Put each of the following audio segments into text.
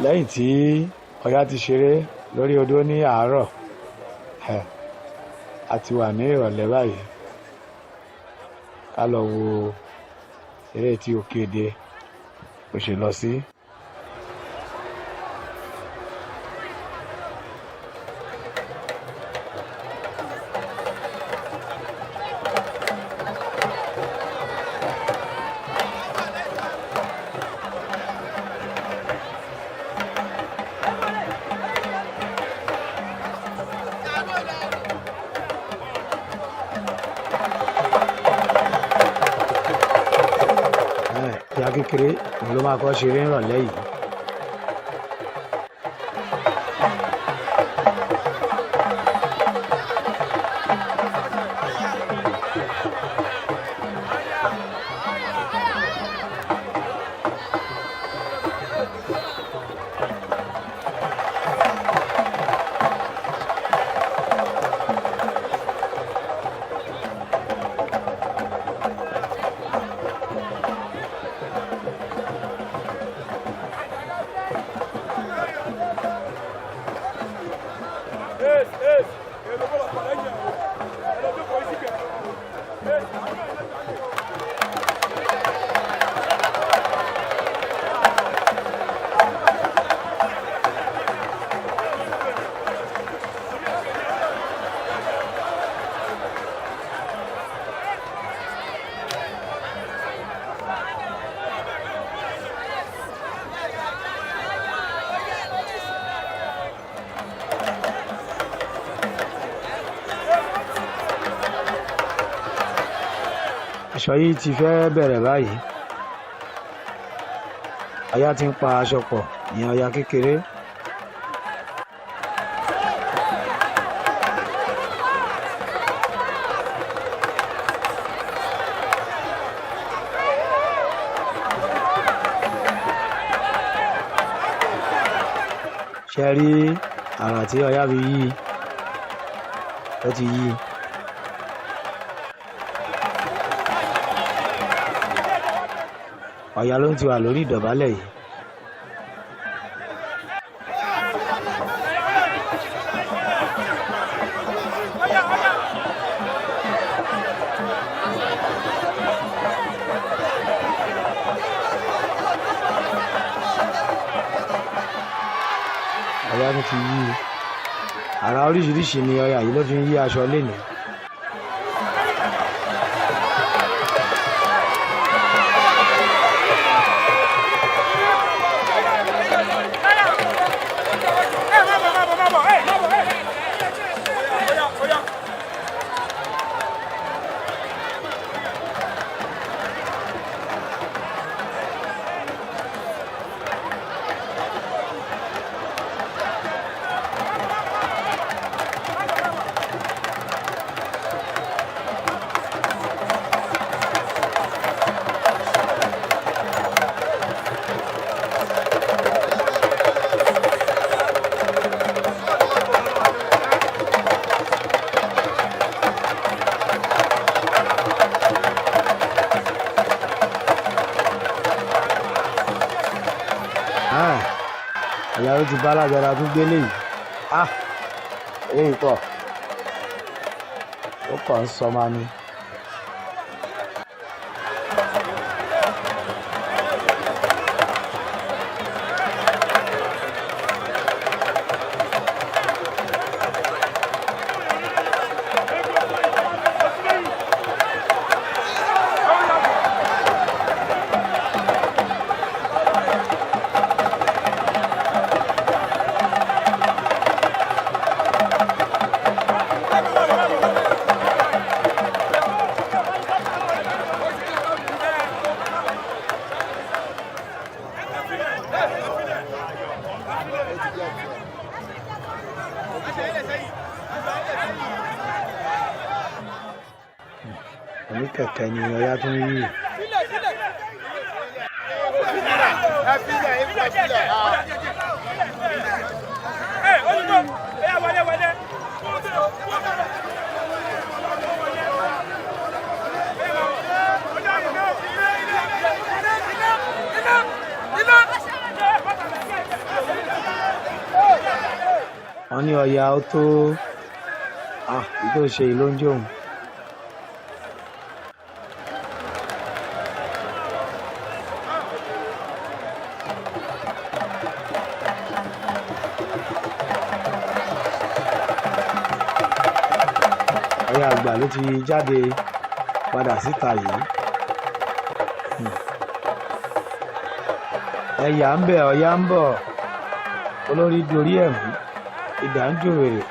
lẹ́yìn tí Ọya ti ṣeré lórí odó ní àárọ̀ a ti wà ní ìrọ̀lẹ́ báyìí ká lọ wo eré tí Òkèdè kò ṣe lọ sí. Ìyá kékeré òun ló máa kọ́ ṣeré ìrọ̀lẹ́ yìí. Aṣọ yìí ti fẹ́ bẹ̀rẹ̀ báyìí. Ọya ti ń pa aṣọ pọ̀, ìyẹn Ọya kékeré. Ṣé rí àrà tí Ọya fi yí ó ti yí. Ọya ló ń ti wà lórí ìdọ̀bálẹ̀ yìí. Ọya tó ti yí àrà oríṣiríṣi ni Ọya yìí ló fi ń yí aṣọ lénìí. Ọya ló ti bá alágbára tún gbélé yìí. Èyí pọ̀ ó kàn ń sọ máa ní. Oníkẹ̀kẹ́ ni Ọya tún yí. Ọya ó tó tó ṣe yìí ló ń jó òun. Ọya àgbà ló ti jáde padà síta yìí. Ẹ̀yà ń bẹ̀, Ọya ń bọ̀, olórí dorí ẹ̀ mú, idà ń jò wèrè.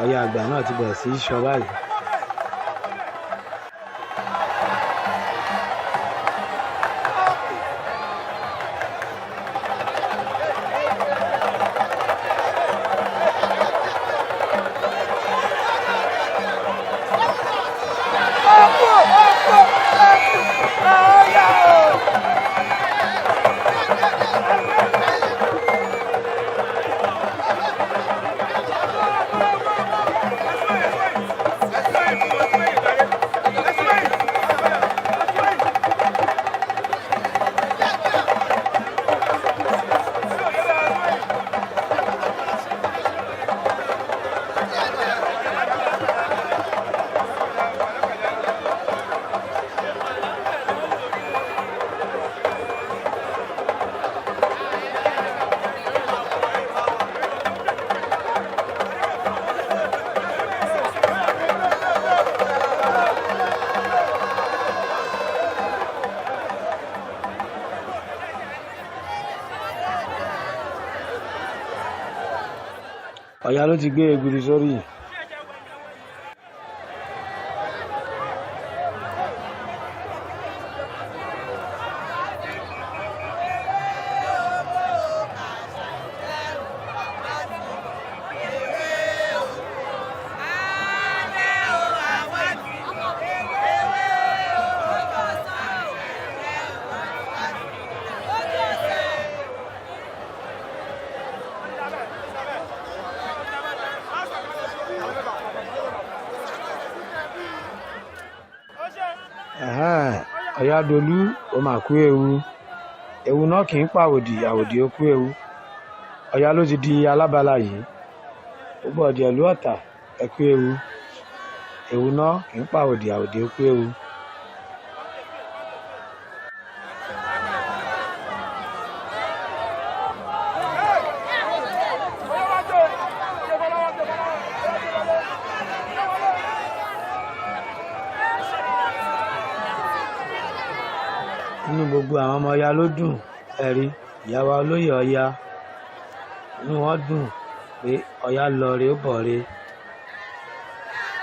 Ọya àgbà náà ti bẹ̀rẹ̀ sí í ṣọ báyìí. Ọya ló ti gbé Egungun sórí. Ọya dolú ó mà kú ewu náà kì í pàwòdì àwòdì ó kú ewu. Ọya ló ti di alábala yìí, gbogbo ọ̀dẹ̀ ìlú Ọ̀tà ẹ kú ewu náà kì í pàwòdì àwòdì ó kú ewu. Inú gbogbo àwọn ọmọ Ọya ló dùn, ẹ̀rí ìyá wa olóyè Ọya, inú wọn dùn pé Ọya lọ re ó bọ̀ re.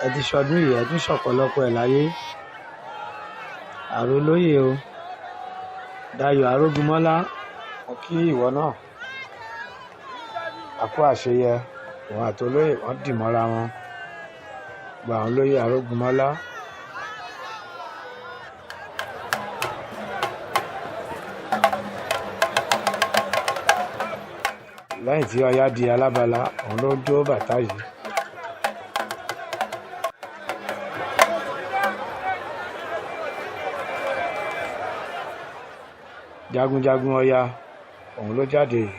Ẹ ti ṣọdún yìí, ẹ tún ṣọ̀pọ̀lọpọ̀ ẹ̀ láyé. Àrò olóyè o, Dayọ̀ Arógunmọ́lá, mo kí ìwọ náà. Àkú àṣeyẹ, òun àti olóyè wọ́n dì mọ́ra wọn. Gba àwọn olóyè Arógunmọ́lá. Lẹ́yìn tí Ọya di alábala, òun ló jó bàtà yìí. Jagunjagun Ọya, òun ló jáde yìí.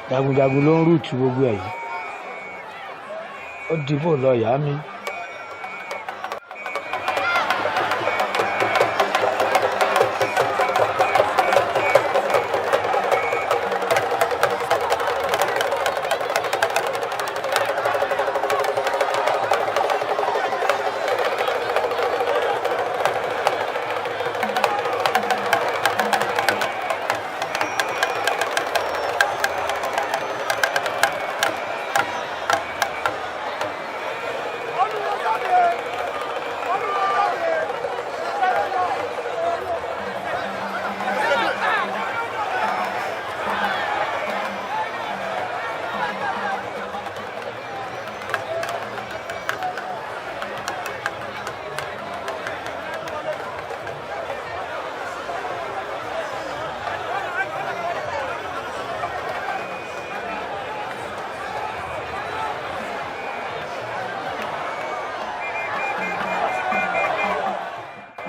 jagunjagun ló ń rúùtù gbogbo ẹ̀ yìí. Ó dìbò lọ ìyá mi.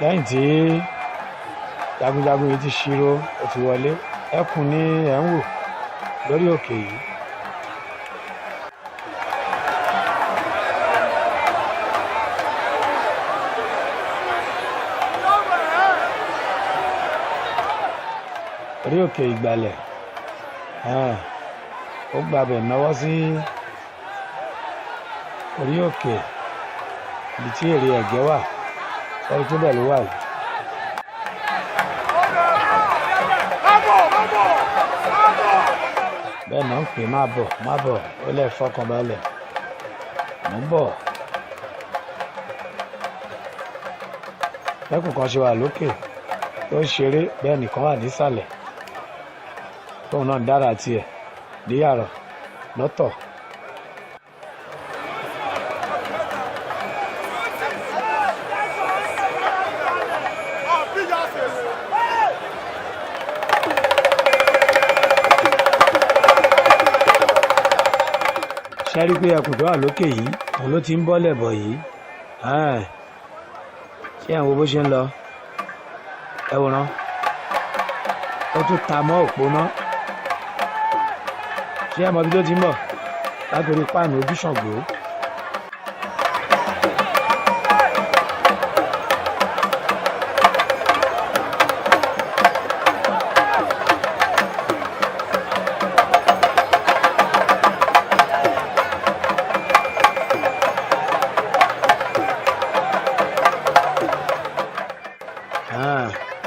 Lẹ́yìn tí jagunjagun yìí ti ṣírò ó ti wọlé, ẹkùn ni ẹ̀ ń wò lórí òkè yìí. Orí òkè ìgbàlẹ̀ ó gbàbẹ̀ náwó sí orí òkè ibi tí ère ẹ̀gẹ́ wà. Sọ́rí tó bẹ̀ ló wà yìí. Bẹ́ẹ̀ náà ń pè má bọ̀ ó lẹ̀ fọkànbalẹ̀ mò ń bọ̀. Lẹ́kùn kan ṣe wà lókè tó ń ṣeré, bẹ́ẹ̀ nìkan wà nísàlẹ̀ tóun náà ń dára tiẹ̀ níyàrá lọ́tọ̀. Ṣé rí pé ẹkùn tó wà lókè yìí òun ló ti ń bọ́lẹ̀ bọ̀ yìí. Ṣé ẹ̀ ń wo bó ṣe ń lọ? Ẹ wòran ó tún ta mọ́ òpó náà. Ṣé ẹ mọ ibi tó ti ń bọ̀? Látòrí páànù ojú Ṣàngó.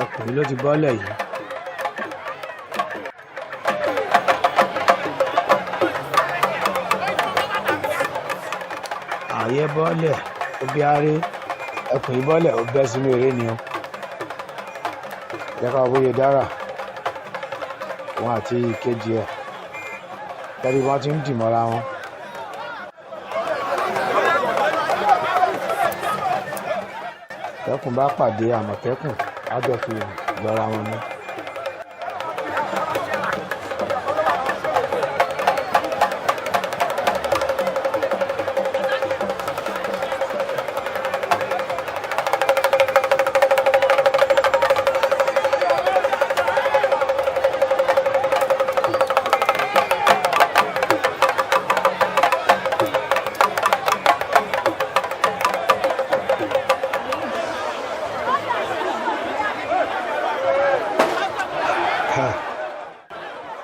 Ọkùnrin ló ti bọ́lẹ̀ yìí. Ààyè bọ́lẹ̀ ó bí aré, ọkùnrin bọ́lẹ̀ ó bẹ́ sínú eré ni o. Jẹ́ ká bóyá dára wọn àti ìkejì ẹ̀ tẹ́lẹ̀ wọ́n ti ń dì mọ́ra wọn. Tẹ́kùn bá pàdé àmọ̀tẹ́kùn á jọ fi lọ́ra wọn ní.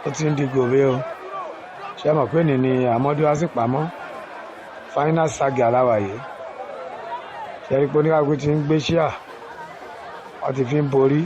Ó ti ń di gòbé o. Ṣé mọ̀ pé ní àmọ́dé wá sí pamọ́ final saga aláwa yìí. Ṣé rí pé oníkàgbé ti ń gbé ṣíà wọ́n ti fi ń borí.